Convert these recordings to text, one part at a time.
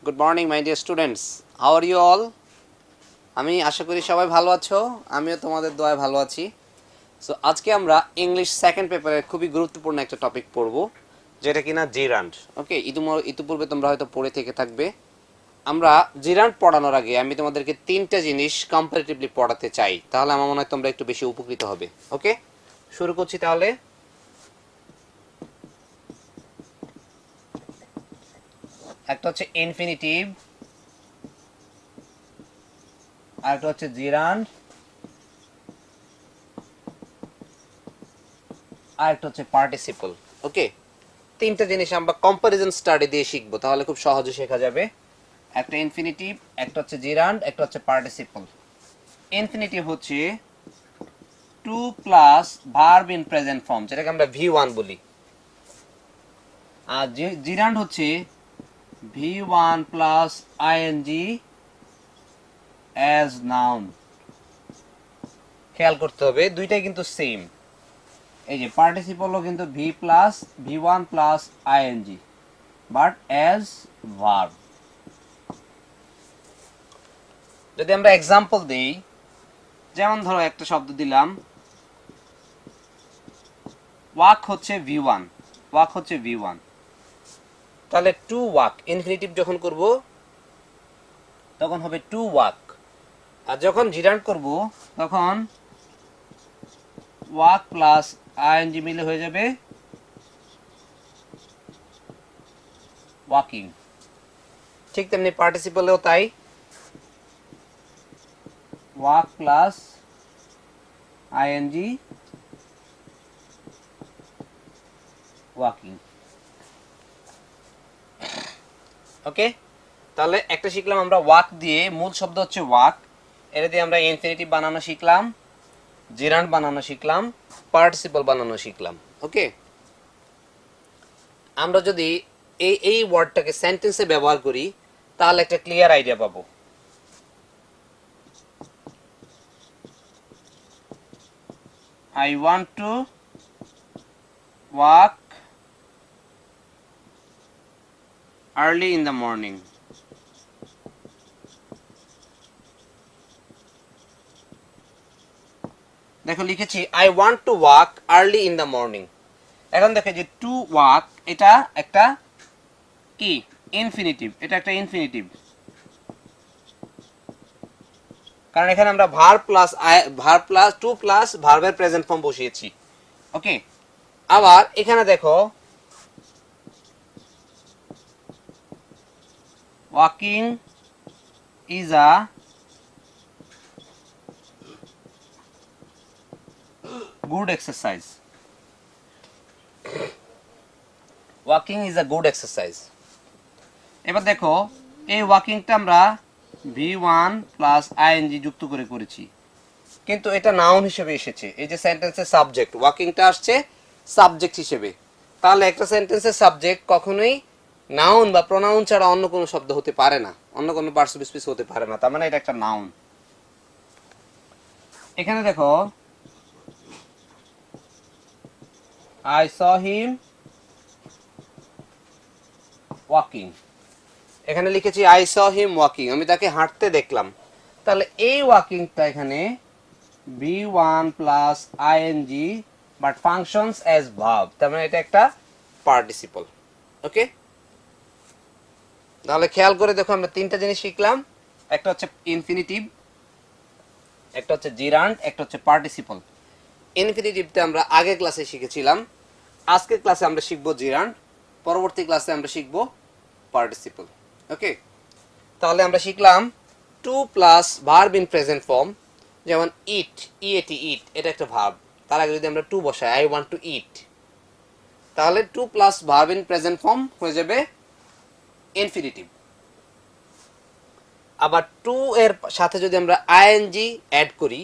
Good morning, my dear students. How are you all? আমি আশা করি সবাই ভালো আছো। আমিও তোমাদের দোয়ায় ভালো আছি। সো আজকে আমরা ইংলিশ সেকেন্ড পেপারের খুবই গুরুত্বপূর্ণ একটা টপিক পড়ব, যেটা কিনা জিরান্ড। ওকে, ইতিপূর্বে তোমরা হয়তো পড়ে থেকে থাকবে। আমরা জিরান্ড পড়ানোর আগে আমি তোমাদেরকে তিনটা জিনিস কম্পারেটিভলি পড়াতে চাই, তাহলে আমার মনে হয় তোমরা একটু বেশি উপকৃত হবে। ওকে, শুরু করছি তাহলে। একটা হচ্ছে ইনফিনিটিভ, আর একটা হচ্ছে জিরান্ড, আর একটা হচ্ছে পার্টিসিপল। ওকে, তিনটা জিনিস আমরা কম্পারিজন স্টাডি দিয়ে শিখবো, তাহলে খুব সহজে শেখা যাবে। একটা ইনফিনিটিভ, একটা হচ্ছে জিরান্ড, একটা হচ্ছে পার্টিসিপল। ইনফিনিটিভ হচ্ছে to plus verb in present form, যেটাকে আমরা V1 বলি। আর জিরান্ড হচ্ছে V1 plus ING as noun. খেয়াল করতে হবে দুইটাই কিন্তু সেম। এই যে পার্টিসিপলও কিন্তু V1 plus ING, but as verb. যদি আমরা এক্সাম্পল দেই, যেমন ধরো একটা শব্দ দিলাম, ওয়াক হচ্ছে V1, ওয়াক হচ্ছে V1, তাহলে টু ওয়াক ইনফিনিটিভ যখন করব তখন হবে টু ওয়াক। আর যখন জিরান্ড করব তখন ওয়াক প্লাস আইএনজি মিলে হয়ে যাবে ওয়াকিং। ঠিক তেমনি পার্টিসিপলেও তাই, ওয়াক প্লাস আইএনজি ওয়াকিং। ওকে, তাহলে একটা শিখলাম আমরা ওয়াক দিয়ে, মূল শব্দ হচ্ছে ওয়াক, এটা দিয়ে আমরা ইনফিনিটিভ বানানো শিখলাম, জিরান্ড বানানো শিখলাম, পার্টিসিপল বানানো শিখলাম। ওকে, আমরা যদি এই ওয়ার্ডটাকে সেন্টেন্সে ব্যবহার করি তাহলে একটা ক্লিয়ার আইডিয়া পাবো। I want to walk early in the morning. দেখো লিখেছি I want to walk early in the morning। এখন দেখো যে টু ওয়াক, এটা একটা কি ইনফিনিটিভ, এটা একটা ইনফিনিটিভ, কারণ এখানে আমরা ভার্ব প্লাস টু প্লাস ভার্বের প্রেজেন্ট ফর্ম বসিয়েছি। ওকে, আবার এখানে দেখো walking is a good exercise, walking is a good exercise. এবার দেখো এই ওয়াকিংটা আমরা V1 প্লাস আইএনজি যুক্ত করে করেছি, কিন্তু এটা নাউন হিসেবে এসেছে। এই যে সেন্টেন্সের সাবজেক্ট, ওয়াকিংটা আসছে সাবজেক্ট হিসেবে, তাহলে একটা সেন্টেন্সের সাবজেক্ট কখনোই নাউন বা প্রোনাউন ছাড়া অন্য কোনো শব্দ হতে পারে না, অন্য কোনো পার্টস অফ স্পিচ হতে পারে না, তার মানে এটা একটা নাউন। এখানে দেখো I saw him walking, এখানে লিখেছি I saw him walking, আমি তাকে হাঁটতে দেখলাম। তাহলে এই ওয়াকিংটা এখানে V1 plus ING but functions as verb, তার মানে এটা একটা পার্টিসিপল। ওকে, তাহলে খেয়াল করে দেখো আমরা তিনটা জিনিস শিখলাম, একটা হচ্ছে ইনফিনিটিভ, একটা হচ্ছে জিরান্ড, একটা হচ্ছে পার্টিসিপল। ইনফিনিটিভটা আমরা আগের ক্লাসে শিখেছিলাম, আজকের ক্লাসে আমরা শিখবো জিরান্ড, পরবর্তী ক্লাসে আমরা শিখবো পার্টিসিপল। ওকে, তাহলে আমরা শিখলাম to plus verb in present form, যেমন ইট, ইট, এটা একটা ভার্ব, তার আগে যদি আমরা টু বসাই আই ওয়ান্ট টু ইট, তাহলে to plus verb in present form হয়ে যাবে ইনফিনিটিভ। আবার টু এর সাথে যদি আমরা আইএনজি অ্যাড করি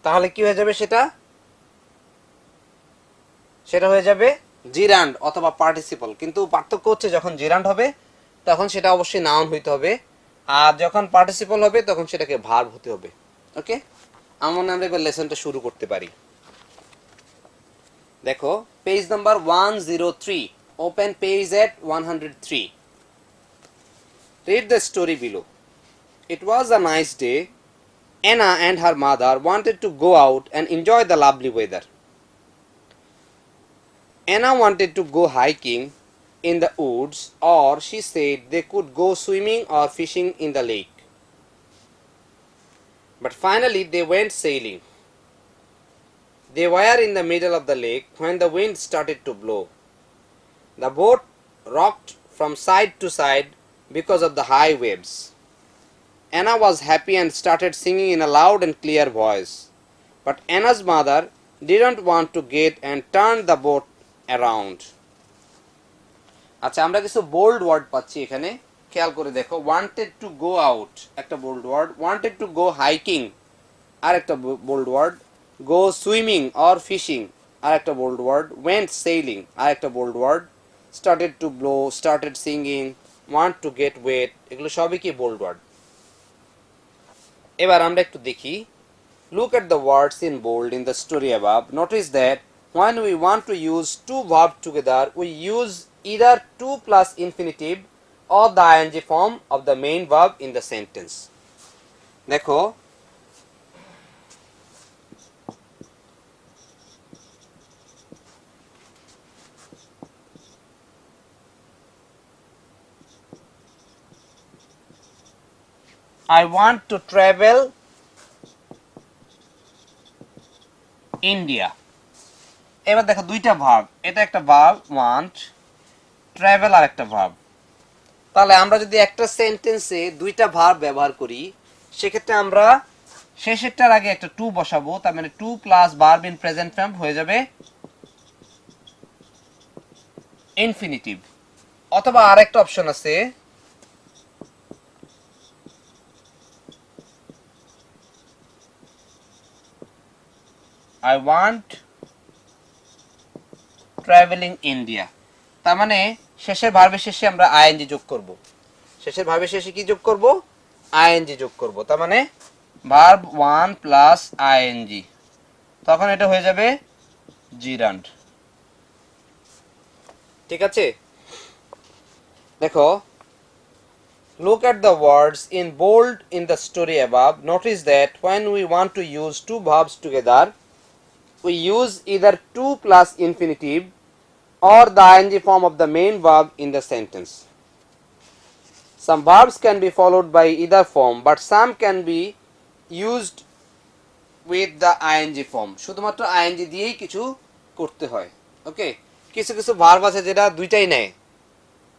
তাহলে কি হয়ে যাবে, সেটা হয়ে যাবে জিরান্ড অথবা পার্টিসিপল। কিন্তু পার্থক্য হচ্ছে যখন জিরান্ড হবে তখন সেটা অবশ্যই নাউন হইতে হবে, আর যখন পার্টিসিপল হবে তখন সেটাকে ভার্ব হতে হবে। ওকে, আমরা এবার লেসনটা শুরু করতে পারি। দেখো page number 103, open page at 103। Read the story below. It was a nice day. Anna and her mother wanted to go out and enjoy the lovely weather. Anna wanted to go hiking in the woods, or she said they could go swimming or fishing in the lake. But finally they went sailing. They were in the middle of the lake when the wind started to blow. The boat rocked from side to side because of the high waves. Anna was happy and started singing in a loud and clear voice. But Anna's mother didn't want to get and turned the boat around. আচ্ছা, আমরা কিছু bold word পাচ্ছি এখানে, খেয়াল করে দেখো। Wanted to go out একটা bold word, wanted to go hiking আর একটা bold word, go swimming or fishing আর একটা বোল্ড ওয়ার্ড, ওয়েন্ট সেইলিং আর একটা bold word, started to blow, started singing, want to get wet, এগুলো সবই কি বোল্ড ওয়ার্ড। এবার আমরা একটু দেখি। Look at the words in bold in the story above. Notice that when we want to use two verbs together, we use either to plus infinitive or the ing form of the main verb in the sentence. দেখো, I want to travel India. এবার দেখো দুইটা verb, এটা একটা verb want, travel আর একটা verb. তাহলে আমরা যদি একটা সেন্টেন্সে দুইটা ভার্ব ব্যবহার করি, সেক্ষেত্রে আমরা শেষেরটার আগে একটা টু বসাবো, তার মানে to plus verb in present form হয়ে যাবে ইনফিনিটিভ। অথবা আরেকটা অপশন আছে, I want traveling India। তার মানে শেষের ভার্বের শেষে আমরা আইএনজি যোগ করব। শেষের ভার্বের শেষে কি যোগ করব? আইএনজি যোগ করব। তার মানে ভার্ব 1 প্লাস আইএনজি, তখন এটা হয়ে যাবে জিরান্ড। ঠিক আছে, দেখো, look at the words in bold in the story above. Notice that when we want to use two verbs together, we use either to plus infinitive or the ing form of the main verb in the sentence. Some verbs can be followed by either form, but some can be used with the ing form. শুধুমাত্র ing দিয়েই কিছু করতে হয়। ওকে, কিছু কিছু verb আছে যেটা দুইটাই নেয়,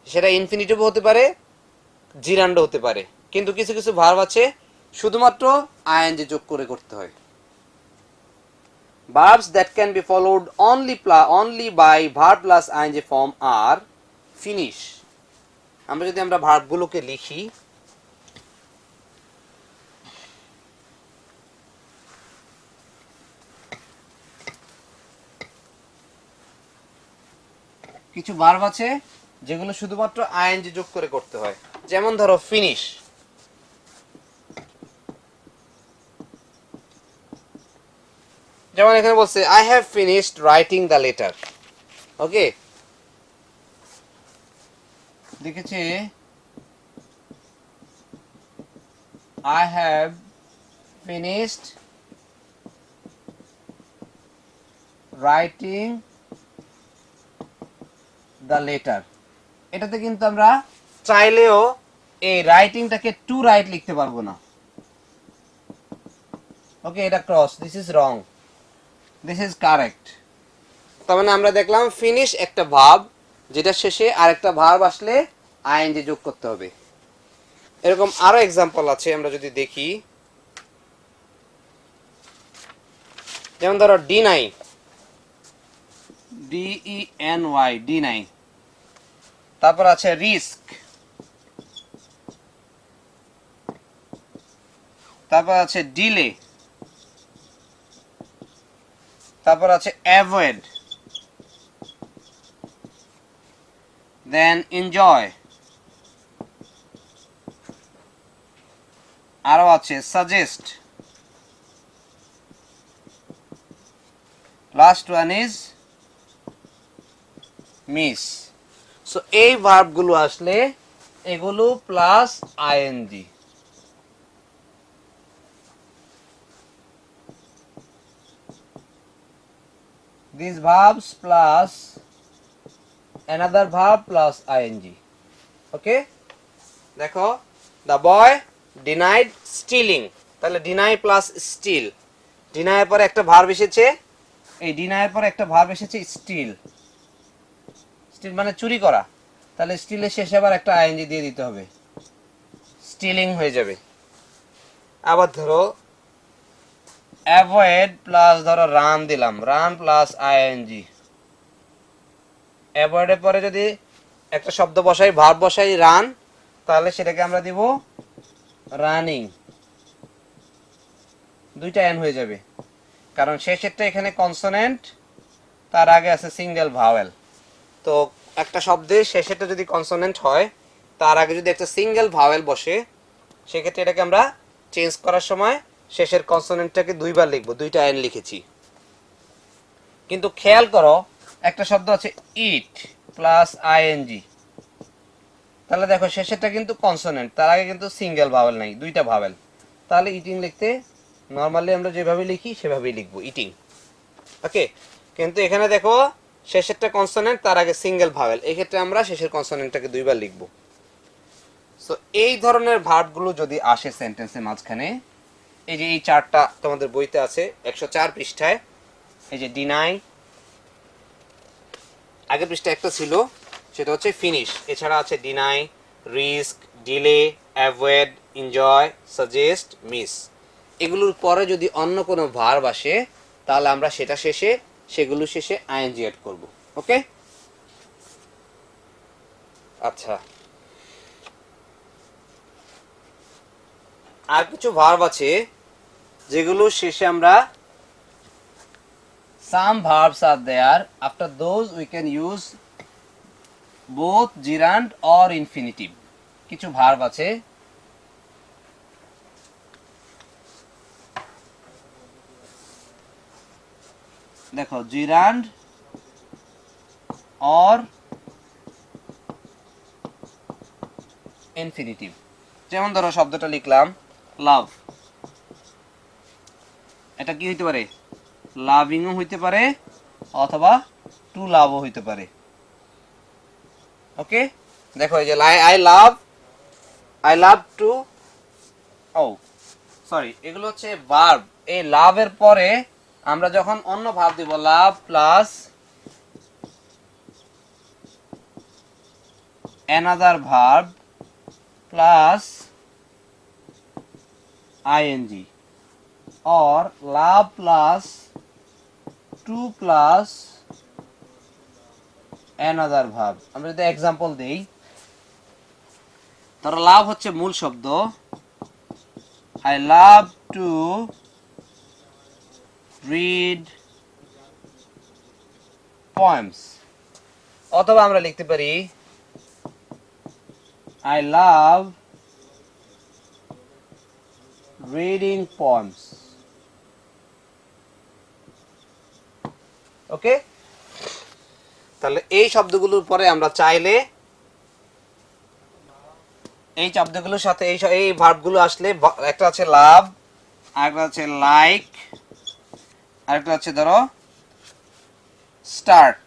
সেটা ইনফিনিটিভ হতে পারে, জিরান্ডও হতে পারে, কিন্তু কিছু কিছু ভার্ব আছে শুধুমাত্র ing যোগ করে করতে হয়। Verbs that can be followed only by verb plus ing form are finish. আমরা যদি আমরা ভার্বগুলোকে লিখি, কিছু ভার্ব আছে যেগুলো শুধুমাত্র আইএনজি যোগ করে করতে হয়। যেমন ধরো ফিনিশ, যেমন এখানে বলছে I have finished writing the letter. Okay, দেখেছে I have finished writing the letter. এটাতে কিন্তু আমরা চাইলেও এই রাইটিংটাকে টু রাইট লিখতে পারবো না। ওকে, এটা cross, this is wrong, this is correct. তার মানে আমরা দেখলাম ফিনিশ একটা ভার্ব যেটা শেষে আরেকটা ভার্ব আসলে আইএনজি যোগ করতে হবে। এরকম আরো এক্সাম্পল আছে, আমরা যদি দেখি, যেমন ধরো ডিনাই, DENY, ডিনাই। তারপর আছে রিস্ক, তারপর আছে ডিলে, তারপর আছে অ্যাভয়েড, দেন এনজয়, আরো আছে suggest, last one is miss. So এই ভার্বগুলো আসলে এগুলো plus ING. This verbs plus another verb plus ING. Okay, দেখো দ্য বয় ডিনাইড স্টিলিং, তাহলে ডিনাই প্লাস স্টিল, ডিনাইয়ের পরে একটা ভার্ব এসেছে, এই ডিনাইয়ের পরে একটা ভার্ব এসেছে স্টিল, স্টিল মানে চুরি করা, তাহলে স্টিলের শেষে আবার একটা আইএনজি দিয়ে দিতে হবে, স্টিলিং হয়ে যাবে। আবার ধরো অ্যাভয়েড প্লাস ধরো রান দিলাম, রান প্লাস আইএনজি। অ্যাভয়েডের পরে যদি একটা শব্দ বসাই, ভার্ব বসাই রান, তাহলে সেটাকে আমরা দিব রানিং, দুইটা এন হয়ে যাবে, কারণ শেষেরটা এখানে কনসোনেন্ট, তার আগে আছে সিঙ্গেল ভাওয়েল। তো একটা শব্দের শেষেরটা যদি কনসোনেন্ট হয়, তার আগে যদি একটা সিঙ্গেল ভাওয়েল বসে, সেক্ষেত্রে এটাকে আমরা চেঞ্জ করার সময় শেষের কনসোনেন্টটাকে দুইবার লিখবো, দুইটা এন লিখেছি। কিন্তু খেয়াল করো একটা শব্দ আছে ইট প্লাস আইএনজি, তাহলে দেখো শেষেরটা কিন্তু কনসোনেন্ট, তার আগে কিন্তু সিঙ্গেল ভাওয়েল নাই, দুইটা ভাওয়েল, তাহলে ইটিং লিখতে নর্মালি আমরা যেভাবে লিখি সেভাবেই লিখবো ইটিং। ওকে, কিন্তু এখানে দেখো শেষেরটা কনসোনেন্ট, তার আগে সিঙ্গেল ভাওয়েল, এই ক্ষেত্রে আমরা শেষের কনসোনেন্টটাকে দুইবার লিখবো। সো এই ধরনের ভার্বগুলো যদি আসে সেন্টেন্সের মাঝখানে, এই যে এই চারটা তোমাদের বইতে আছে 104 পৃষ্ঠায়, এই যে ডিনাই, আগের পৃষ্ঠায় একটা ছিল সেটা হচ্ছে ফিনিশ, এছাড়া আছে deny, risk, delay, avoid, enjoy, suggest, miss. এগুলোর পরে যদি অন্য কোনো ভার্ব আসে, তাহলে আমরা সেটা শেষে, সেগুলো শেষে আইএনজি অ্যাড করব। ওকে, আচ্ছা, আর কিছু ভার্ব আছে যেগুলো শেষে আমরা, some verbs are there, after those we can use both gerund or infinitive। কিছু ভার্ব আছে দেখো gerund or infinitive। যেমন ধরো শব্দটা লিখলাম লাভ, এটা কি হইতে পারে, লাভিংও হইতে পারে অথবা টু লাভও হইতে পারে। ওকে, দেখো এই যে I love to, oh sorry, এগুলো হচ্ছে ভার্ব। এই লাভের পরে আমরা যখন অন্য ভার্ব দিব, love plus another verb plus ING, or love plus to plus another verb। আমরা যদি এক্সাম্পল দেই, ধরো লাভ হচ্ছে মূল শব্দ, I love to read poems, অথবা আমরা লিখতে পারি I love reading poems। ওকে, তাহলে এই শব্দগুলোর পরে আমরা চাইলে, এই শব্দগুলোর সাথে এই ভার্বগুলো আসলে, একটা আছে লাভ, আরেকটা আছে লাইক, আরেকটা আছে ধরো start.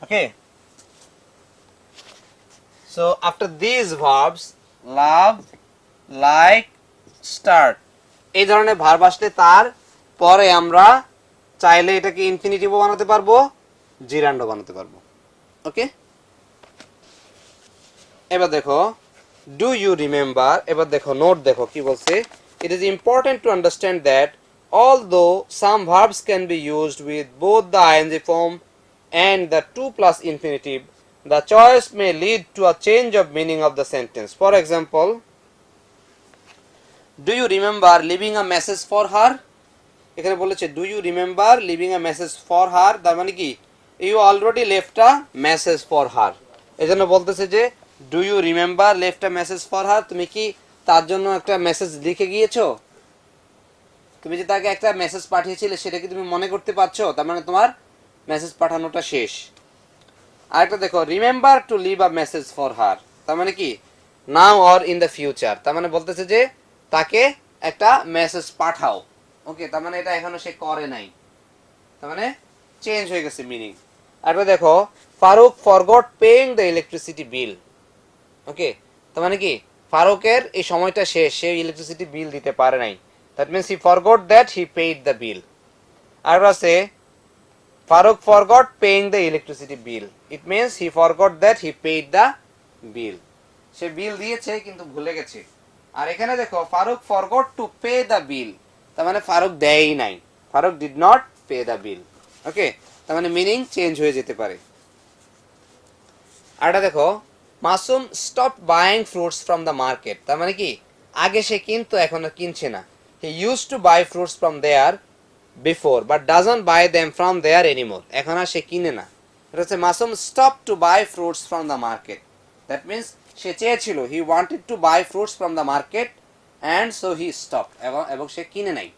Okay, so after this verbs love, like, start, এই ধরনের ভার্ব আসলে তার পরে আমরা চাইলে এটাকে ইনফিনিটিভও বানাতে পারবো, জিরান্ডও বানাতে পারবো। ওকে, এবার দেখো ডু ইউ রিমেম্বার, এবার দেখো নোট দেখো কি বলছে, it is important to understand that although some verbs can be used with both the ING form and the to plus infinitive, the choice may lead to a change of meaning of the sentence. For example, do you remember leaving a message for her? এখানে বলেছে do you remember leaving a message for her, তার মানে কি you already left a message for her। এজন্য বলতেছে যে do you remember left a message for her, তুমি কি তার জন্য একটা মেসেজ লিখে গিয়েছো, তুমি যে তাকে একটা মেসেজ পাঠিয়েছিলে সেটা কি তুমি মনে করতে পারছো, তার মানে তোমার মেসেজ পাঠানোটা শেষ। আরেকটা দেখো, remember to leave a message for her, তার মানে কি now or in the future, তার মানে বলতেছে যে তাকে একটা মেসেজ পাঠাও। ওকে, তার মানে এটা এখনো সে করে নাই, তার মানে চেঞ্জ হয়ে গেছে মিনিং। আরেকটা দেখো, Farooq forgot paying the electricity bill. Okay, তার মানে কি ফারুকের এই সময়টা শেষ, সে ইলেকট্রিসিটি বিল দিতে পারে নাই, that means he forgot that he paid the bill. আর আছে Farooq forgot paying the electricity bill, it means he forgot that he paid the bill, সে বিল দিয়েছে কিন্তু ভুলে গেছে। আর এখানে দেখো Farooq forgot to pay the bill, তার মানে ফারুক দেয়ই নাই, Farooq did not pay the bill. Okay, তার মানে মিনিং চেঞ্জ হয়ে যেতে পারে। আরটা দেখো, Masum stop buying fruits from the market, তার মানে কি আগে সে কিনতো এখন আর কিনছে না। He use to buy fruits from there before but doesn't buy them from there anymore, এখন আর সে কিনে না। এটা হচ্ছে Masum stop to buy fruits from the market, that means সে চেয়েছিল, he wanted to buy fruits from the market and so he stop, এবং সে কিনে নাই,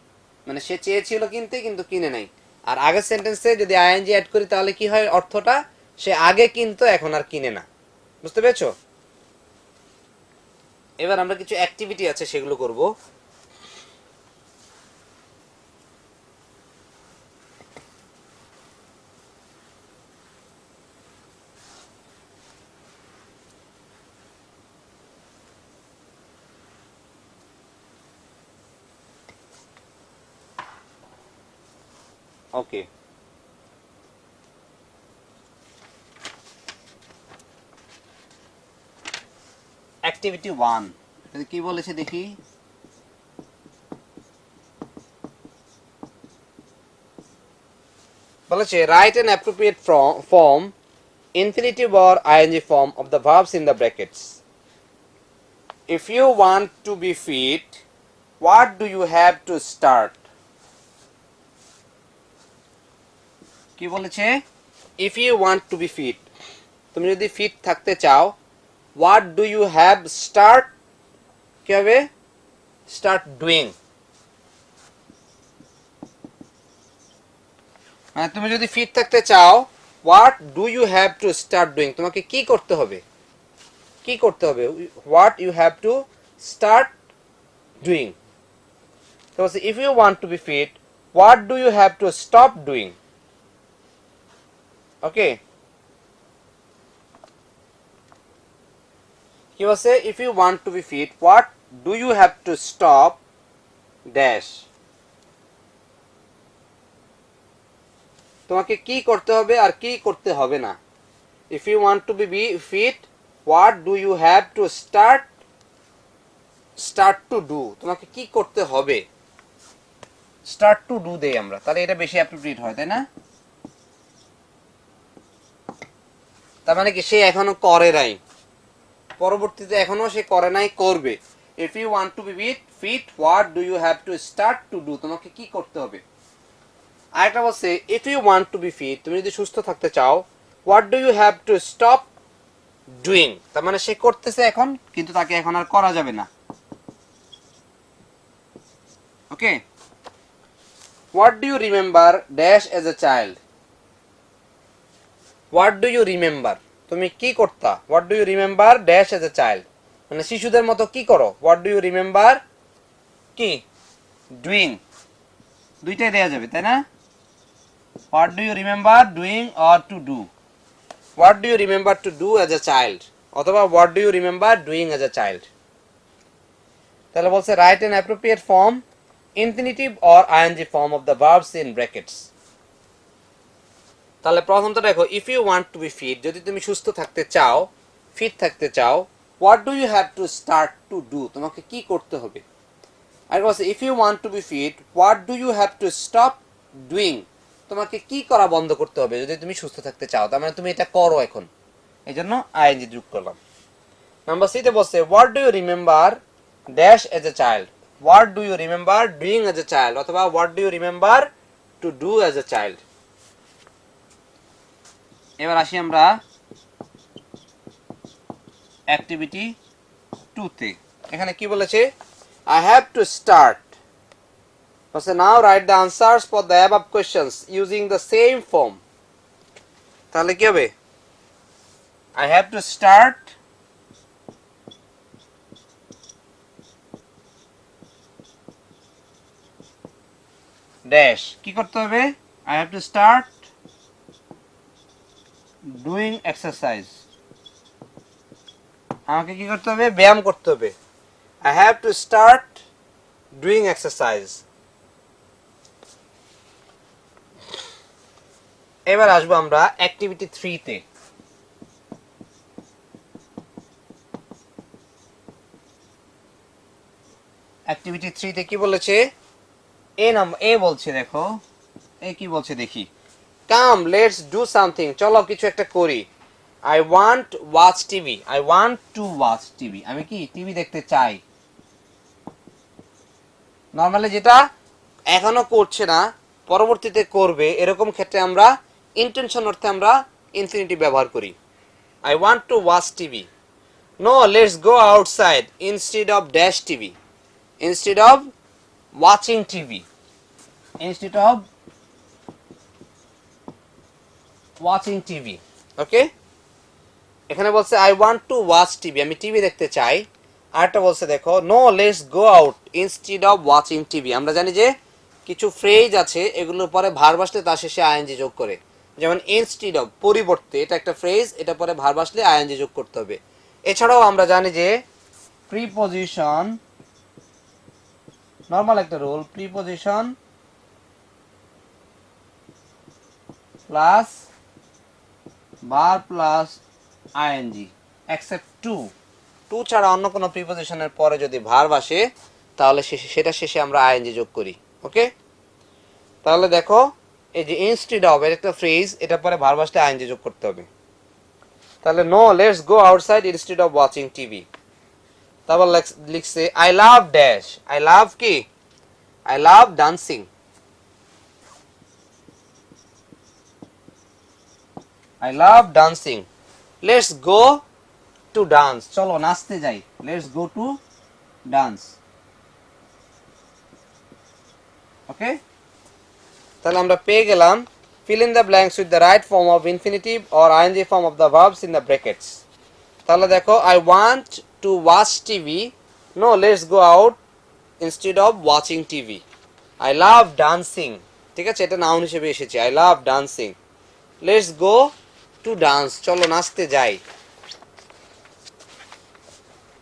মানে সে চেয়েছিল কিনতে কিন্তু কিনে নাই। আর আগের সেন্টেন্সে যদি আইএনজি অ্যাড করি তাহলে কি হয় অর্থটা, সে আগে কিনতো এখন আর কিনে না। বুঝতে পেরেছো? এবার আমরা কিছু অ্যাক্টিভিটি আছে সেগুলো করব। ওকে, অ্যাক্টিভিটি 1 কি বলেছে দেখি। বলেছে write an appropriate form infinitive or ing form of the verbs in the brackets. If you want to be fit, what do you have to start? কি বলেছে? If you want to be fit, তুমি যদি fit থাকতে চাও, what do you have start, কি হবে? Start doing, মানে তুমি যদি ফিট থাকতে চাও, what do you have to start doing, তোমাকে কি করতে হবে, কি করতে হবে, what you have to start doing. So if you want to be fit, what do you have to stop doing? Okay, he was say if you want to be fit, what do you have to stop dash, তোমাকে কি করতে হবে আর কি করতে হবে না। if you want to be fit, what do you have to start to do, তোমাকে কি করতে হবে, start to do দেই আমরা, তাহলে এটা বেশি অ্যাপ্রোপ্রিয়েট হয়, তাই না? তার মানে কি সে এখনো করে নাই, পরবর্তীতে এখনো সে করে নাই, করবে। if you want to be fit, what do you have to start to do, তোমাকে কি করতে হবে। আরেকটা বলছে if you want to be fit, তুমি যদি সুস্থ থাকতে চাও, what do you have to stop doing, তার মানে সে করতেছে এখন কিন্তু তাকে এখন আর করা যাবে না। ওকে, what do you remember dash as a child, what do you remember, তুমি কি করতা, what do you remember dash as a child, মানে শিশুদের মতো কি করো, what do you remember কি doing, দুইটাই দেয়া যাবে, তাই না? what do you remember doing or to do, what do you remember to do as a child, অথবা what do you remember doing as a child। তাহলে বলছে write an appropriate form infinitive or ing form of the verbs in brackets। তাহলে প্রথমটা দেখো, if you want to be fit, যদি তুমি সুস্থ থাকতে চাও, ফিট থাকতে চাও, what do you have to start to do, তোমাকে কি করতে হবে। আর বলছে if you want to be fit, what do you have to stop doing, তোমাকে কি করা বন্ধ করতে হবে যদি তুমি সুস্থ থাকতে চাও, তার মানে তুমি এটা করো এখন, এই জন্য আইএনজি যোগ করলাম। নাম্বার সি তে বলছে what do you remember dash as a child, what do you remember doing as a child, অথবা what do you remember to do as a child। এবার আসি আমরা অ্যাক্টিভিটি 2 তে। এখানে কি বলেছে, I have to start, so now write the answers for the above questions using the same form। তাহলে কি হবে, I have to start dash কি করতে হবে I have to start doing exercise আমাকে কি করতে হবে ব্যায়াম করতে হবে I have to start doing exercise এবার আসবো আমরা অ্যাক্টিভিটি 3 তে অ্যাক্টিভিটি 3 তে কি বলেছে এ বলছে দেখো এ কি বলছে দেখি কাম লেটস ডু সামথিং চলো কিছু একটা করি I want watch TV I want to watch TV আমি কি টিভি দেখতে চাই নরমালি যেটা এখনো করছে না পরবর্তীতে করবে এরকম ক্ষেত্রে আমরা ইন্টেনশন অর্থে আমরা ইনফিনিটিভ ব্যবহার করি I want to watch TV no let's go outside instead of dash TV instead of watching TV instead of watching TV okay এখানে বলছে I want to watch TV আমি টিভি দেখতে চাই আরেকটা বলছে দেখো no let's go out instead of watching TV আমরা জানি যে কিছু ফ্রেজ আছে এগুলোর পরে ভার্ব আসলে তার শেষে আইএনজি যোগ করে যেমন ইনস্টেড অফ পরিবর্তে এটা একটা ফ্রেজ এটা পরে ভার্ব আসলে আইএনজি যোগ করতে হবে এছাড়াও আমরা জানি যে প্রিপজিশন নরমাল একটা rule preposition plus verb plus ING except to ছাড়া অন্য কোনো প্রিপজিশনের পরে যদি ভার্ব আসে তাহলে সেটা শেষে আমরা আইএনজি যোগ করি ওকে তাহলে দেখো এই যে ইনস্টেড অফ এর একটা ফ্রেজ এটা পরে ভার্ব আসলে আইএনজি যোগ করতে হবে তাহলে no let's go outside instead of watching TV তারপর লিখছে I love dash I love কি I love dancing I love dancing let's go to dance চলো নাচতে যাই let's go to dance okay তাহলে আমরা পেয়ে গেলাম fill in the blanks with the right form of infinitive or ing form of the verbs in the brackets তাহলে দেখো I want to watch TV no let's go out instead of watching TV I love dancing ঠিক আছে এটা noun হিসেবে এসেছে I love dancing let's go to dance চলো নাচতে যাই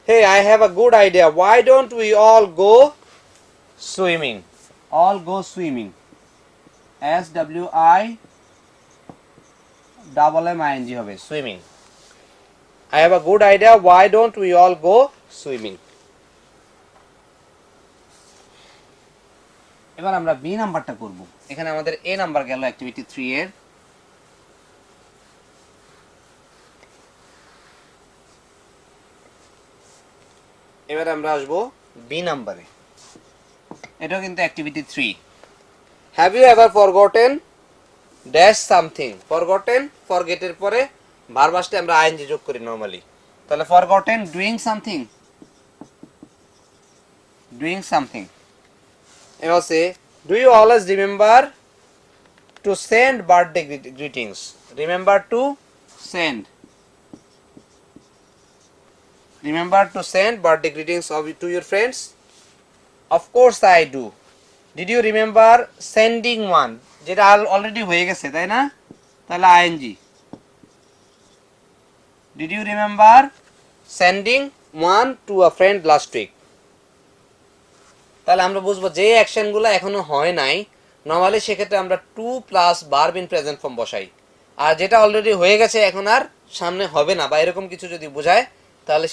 hey I have a good idea why don't we all go swimming all go swimming SWIMMING হবে swimming I have a good idea why don't we all go swimming এবার আমরা B নাম্বারটা করব এখানে আমাদের এ নাম্বার গেল অ্যাক্টিভিটি 3 এর এবার আমরা আসব বি নাম্বারে এটাও কিন্তু activity 3 Have you ever forgotten dash something forgotten forget এর পরে ভার্ব আসলে আমরা আইএনজি যোগ করি নরমালি তাহলে forgotten doing something এবার সে do you always remember to send birthday greetings remember to send birthday greetings to your friends of course I do did you remember sending one যেটা already হয়ে গেছে তাই না তাহলে ING did you remember sending one to a friend last week তাহলে আমরা বুঝবো যে অ্যাকশনগুলো এখনো হয় নাই নরমালি সেক্ষেত্রে আমরা to plus verb in present form বসাই আর যেটা অলরেডি হয়ে গেছে এখন আর সামনে হবে না বা এরকম কিছু যদি বোঝায় তাহলে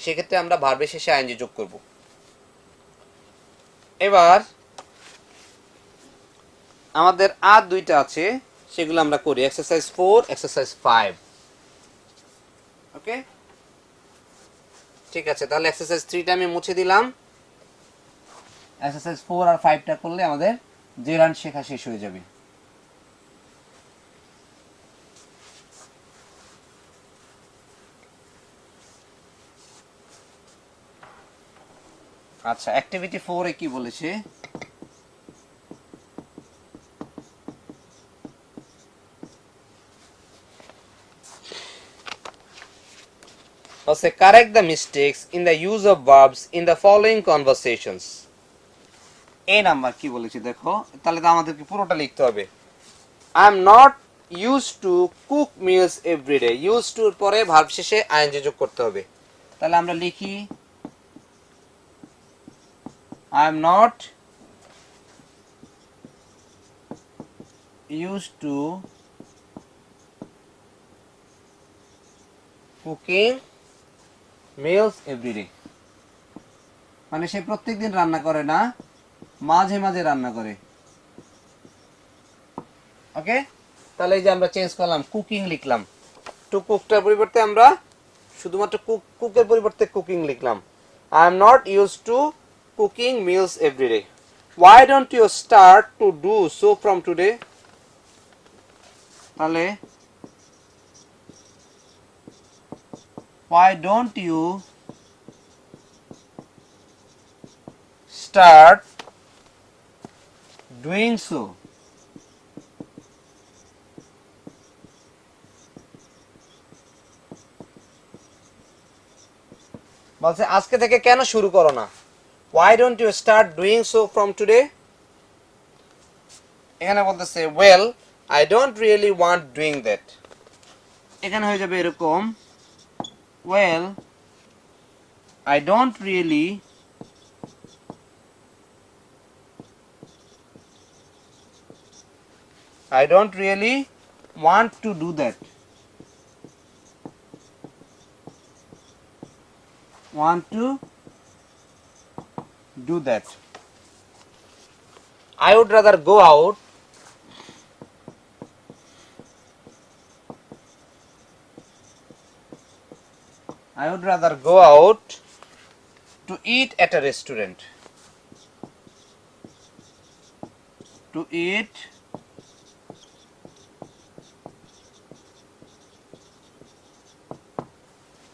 সেক্ষেত্রে আমরা ভার্বের শেষে আইএনজি যোগ করব এবার আমাদের আর দুইটা আছে সেগুলো আমরা করি এক্সারসাইজ 4 এক্সারসাইজ 5 ওকে ঠিক আছে তাহলে এক্সারসাইজ 3টা আমি মুছে দিলাম এক্সারসাইজ 4 আর 5টা করলে আমাদের জেরান্ড শেখা শেষ হয়ে যাবে আচ্ছা অ্যাক্টিভিটি 4 এ কি বলেছে হচ্ছে correct the mistakes in the use of verbs in the following conversations. এই নাম্বার কি বলেছি দেখো, তাহলে তো আমাদেরকে পুরোটা লিখতে হবে। I am not use to cook meals everyday, use টুর পরে ভার্ব শেষে আইএনজি যোগ করতে হবে। তাহলে আমরা লিখি I am not use to cooking meals everyday, মানে সে প্রত্যেকদিন রান্না করে না, মাঝে মাঝে রান্না করে। ওকে, তাহলে এই যে আমরা চেঞ্জ করলাম, কুকিং লিখলাম, টু কুকটার পরিবর্তে আমরা শুধুমাত্র কুকের পরিবর্তে কুকিং লিখলাম। I am not use to cooking meals everyday. Why don't you start to do so from today, তাহলে why don't you start doing so, বলছে আজকে থেকে কেন শুরু করো না, why don't you start doing so from today। এখানে বলতেছে well I don't really want doing that, এখানে হয়ে যাবে এরকম well I don't really want to do that, I would rather go out to eat at a restaurant, to eat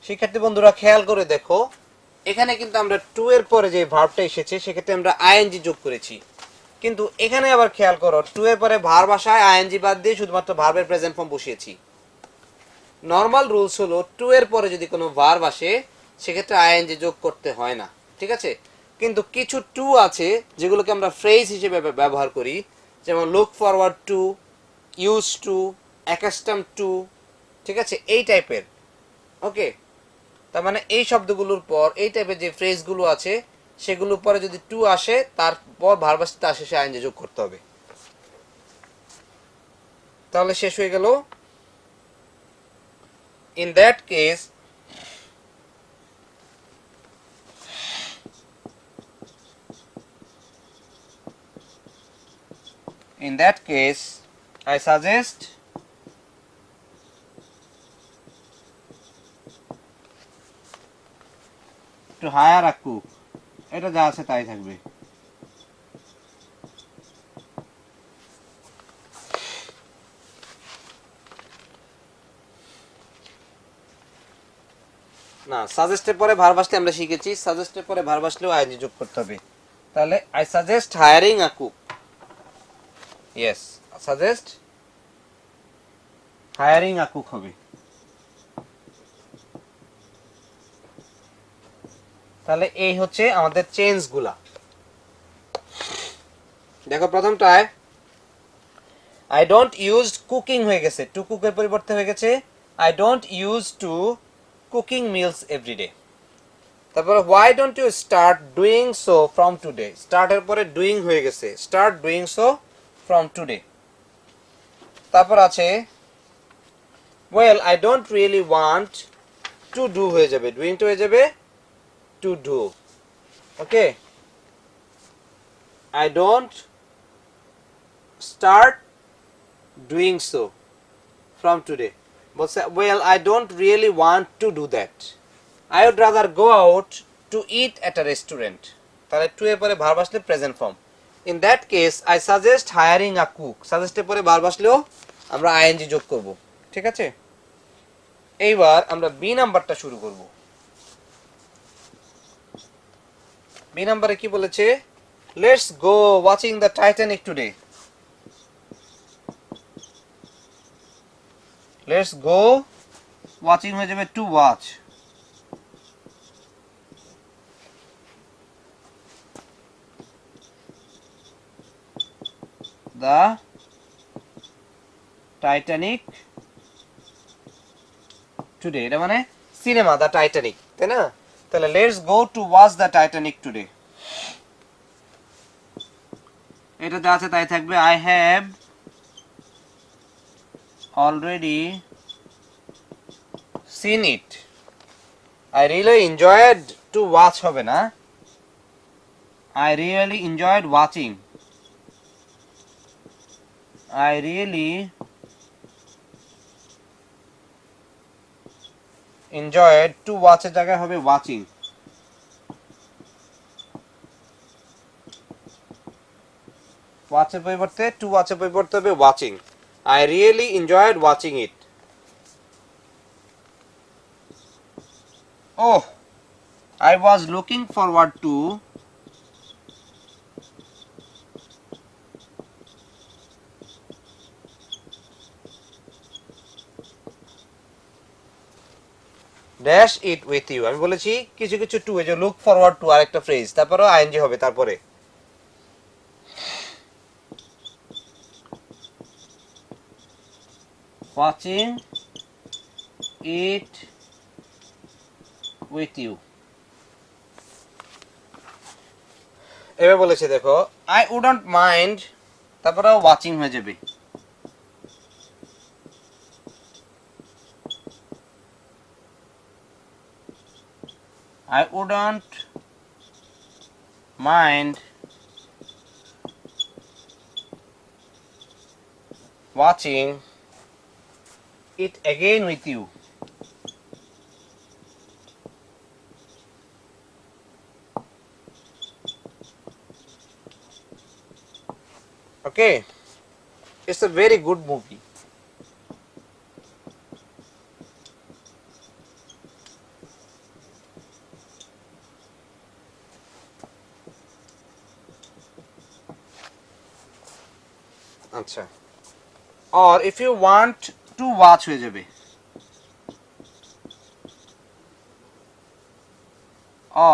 শিক্ষার্থী বন্ধুরা খেয়াল করে দেখো, এখানে কিন্তু আমরা টু এর পরে যে ভার্বটা এসেছে সেক্ষেত্রে আমরা আইএনজি যোগ করেছি, কিন্তু এখানে আবার খেয়াল করো টু এর পরে ভার্ব আসায় আইএনজি বাদ দিয়ে শুধুমাত্র ভার্বের প্রেজেন্ট ফর্ম বসিয়েছি। নর্মাল রুলস হলো টু এর পরে যদি কোনো ভার্ব আসে সেক্ষেত্রে আইএনজি যোগ করতে হয় না, ঠিক আছে। কিন্তু কিছু টু আছে যেগুলোকে আমরা ফ্রেজ হিসেবে ব্যবহার করি, যেমন look forward two, use to, accustom two, ঠিক আছে, এই টাইপের। ওকে, তার মানে এই শব্দগুলোর পর এই টাইপের যে ফ্রেজগুলো আছে সেগুলোর পরে যদি টু আসে তারপর ভার্ব আসতে আসে সে আইএনজি যোগ করতে হবে। তাহলে শেষ হয়ে গেল। In that case, I suggest to hire a cook, এটা যা আছে তাই থাকবে। না, সাজেস্টের পরে ভার্ব আসলে আমরা শিখেছি সাজেস্টের পরে ভার্ব আসলেও আইএনজি যোগ করতে হবে। তাহলে I suggest hiring a cook, yes, suggest hiring a cook হবে। তাহলে এই হচ্ছে আমাদের চেঞ্জ গুলা। দেখো প্রথমটায় আই ডোন্ট ইউজ কুকিং হয়ে গেছে, টু কুকের পরিবর্তে হয়ে গেছে I don't use to cooking meals everyday. তারপরে why don't you start doing so from today, স্টার্টের পরে ডুইং হয়ে গেছে, start doing so from today. তারপর আছে well I don't really want to do হয়ে যাবে, ডুইংটা হয়ে যাবে to do. Okay, I don't start doing so from today, বলছে well I don't really want to do that, I would rather go out to eat at a restaurant. তাহলে to এর পরে verb আসলে present form. In that case I suggest hiring a cook, সাজেস্টের পরে verb আসলেও আমরা ING যোগ করব, ঠিক আছে। এইবার আমরা বি নাম্বারটা শুরু করব। বি নাম্বারে কি বলেছে, let's go watching the Titanic today, let's go watching হয়ে যাবে to watch, the Titanic today, এটা মানে সিনেমা দ্য টাইটানিক, তাই না? তাহলে let's go to watch the Titanic today, এটা যা আছে তাই থাকবে। I have already scene it, I really enjoyed to watch হবে না, I really enjoyed watching. I really enjoyed to watch এর জায়গায় হবে watching. Watch এর পরিবর্তে to watch এর পরিবর্তে হবে watching. I really enjoyed watching it. Oh, I was looking forward to dash eat with you. আমি বলেছি কিছু কিছু টু, এই যে লুক ফরওয়ার্ড টু আরেকটা ফ্রেজ, তারপরে আইএনজি হবে তারপরে। Watching it with you. এবার বলেছে দেখো, আই উডন্ট মাইন্ড, তারপরে ওয়াচিং হয়ে যাবে। I wouldn't mind watching it again with you. Okay, it's a very good movie. আচ্ছা, or if you want to watch হয়ে যাবে,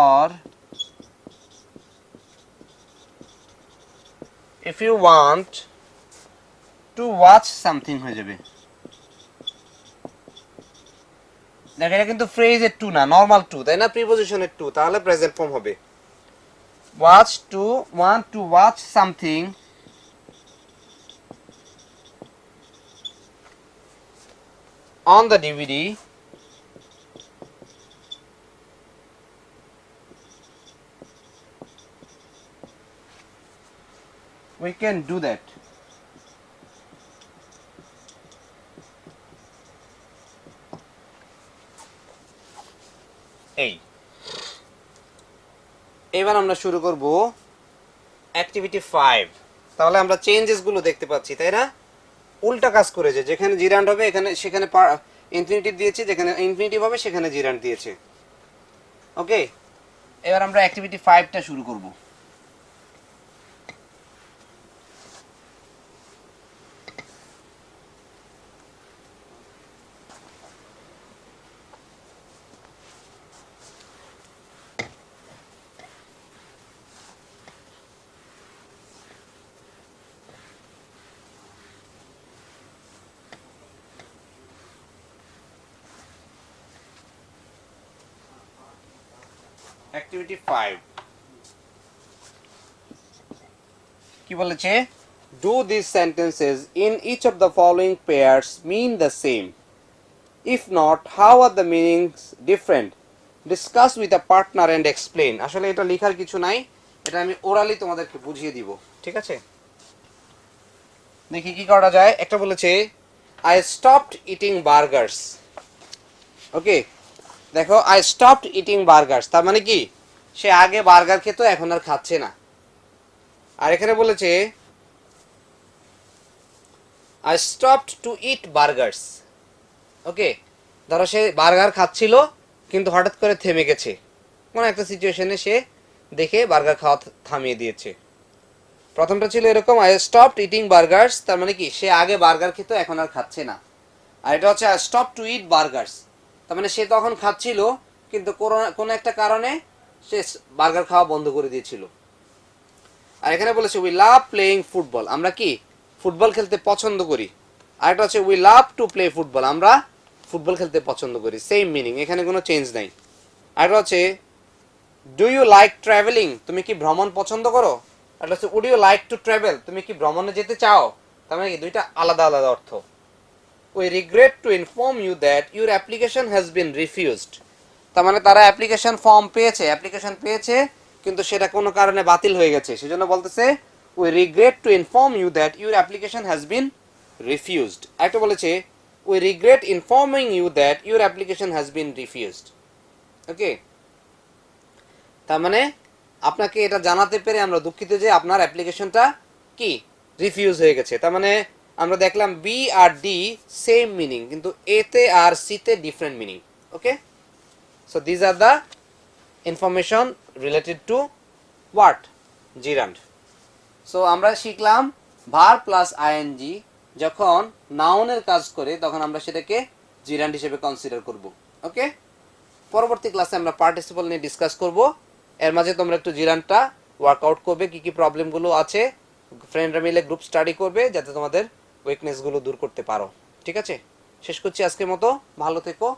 or if you want to watch something হয়ে যাবে। দেখো এটা কিন্তু ফ্রেজের টু না, নর্মাল টু, তাই না? প্রিপোজিশনের টু, তাহলে প্রেজেন্ট ফর্ম হবে। Watch to, want to watch something on the DVD, we can do that. এই এবার আমরা শুরু করব অ্যাক্টিভিটি 5। তাহলে আমরা চেঞ্জেস গুলো দেখতে পাচ্ছি, তাই না? উল্টা কাজ করেছে, যেখানে জিরান্ড হবে এখানে সেখানে ইনফিনিটিভ দিয়েছে, যেখানে ইনফিনিটিভ হবে সেখানে জিরান্ড দিয়েছে। ওকে, এবার আমরা অ্যাক্টিভিটি 5টা শুরু করব। অ্যাক্টিভিটি 5 কি বলেছে? Do this sentences in each of the following pairs mean the same, if not how are the meanings different, discuss with a partner and explain. আসলে এটা লেখার কিছু নাই, এটা আমি ওরালি তোমাদেরকে বুঝিয়ে দিব, ঠিক আছে? দেখি কি করা যায়। একটা বলেছে আই স্টপড ইটিং বার্গার্স। ওকে, দেখো আই স্টপড ইটিং বার্গার্স, তার মানে কি সে আগে বার্গার খেত, এখন আর খাচ্ছে না। আর এখানে বলেছে I stopped to eat burgers. Okay, ধরো সে বার্গার খাচ্ছিল কিন্তু হঠাৎ করে থেমে গেছে, কোন একটা সিচুয়েশনে সে দেখে বার্গার খাওয়া থামিয়ে দিয়েছে। প্রথমটা ছিল এরকম, আই স্টপড ইটিং বার্গার্স, তার মানে কি সে আগে বার্গার খেত, এখন আর খাচ্ছে না। আর এটা হচ্ছে I stop to eat burgers, তার মানে সে তখন খাচ্ছিল কিন্তু কোনো একটা কারণে সে বার্গার খাওয়া বন্ধ করে দিয়েছিল। আর এখানে বলেছে উই লাভ প্লেইং ফুটবল, আমরা কি ফুটবল খেলতে পছন্দ করি, আরেকটা হচ্ছে we love to play football, আমরা ফুটবল খেলতে পছন্দ করি, সেম মিনিং, এখানে কোনো চেঞ্জ নাই। আরেকটা হচ্ছে ডু ইউ লাইক ট্রাভেলিং, তুমি কি ভ্রমণ পছন্দ করো, একটা হচ্ছে would you like to travel, তুমি কি ভ্রমণে যেতে চাও, তার মানে কি দুইটা আলাদা আলাদা অর্থ। We regret to inform you that your application has been refused, তার মানে তারা অ্যাপ্লিকেশন ফর্ম পেয়েছে, অ্যাপ্লিকেশন পেয়েছে কিন্তু সেটা কোনো কারণে বাতিল হয়ে গেছে, সেজন্য বলতেছে we regret to inform you that your application has been refused. একটা বলেছে we regret informing you that your application has been refused. Okay, তার মানে আপনাকে এটা জানাতে পেরে আমরা দুঃখিত যে আপনার অ্যাপ্লিকেশনটা কি রিফিউজ হয়ে গেছে। তার মানে আমরা দেখলাম বি আর ডি সেম মিনিং, কিন্তু এতে আর সিতে different meaning. Okay, so these are the information related to what, জিরান্ড। So আমরা শিখলাম ভার প্লাস আইএনজি যখন নাউনের কাজ করে তখন আমরা সেটাকে জিরান্ড হিসেবে কনসিডার করব। ওকে, পরবর্তী ক্লাসে আমরা পার্টিসিপল নিয়ে ডিসকাস করব। এর মাঝে তোমরা একটু জিরান্ডটা ওয়ার্কআউট করবে, কি কি প্রবলেমগুলো আছে, ফ্রেন্ডরা মিলে গ্রুপ স্টাডি করবে যাতে তোমাদের উইকনেসগুলো দূর করতে পারো। ঠিক আছে, শেষ করছি আজকের মতো, ভালো থেকো।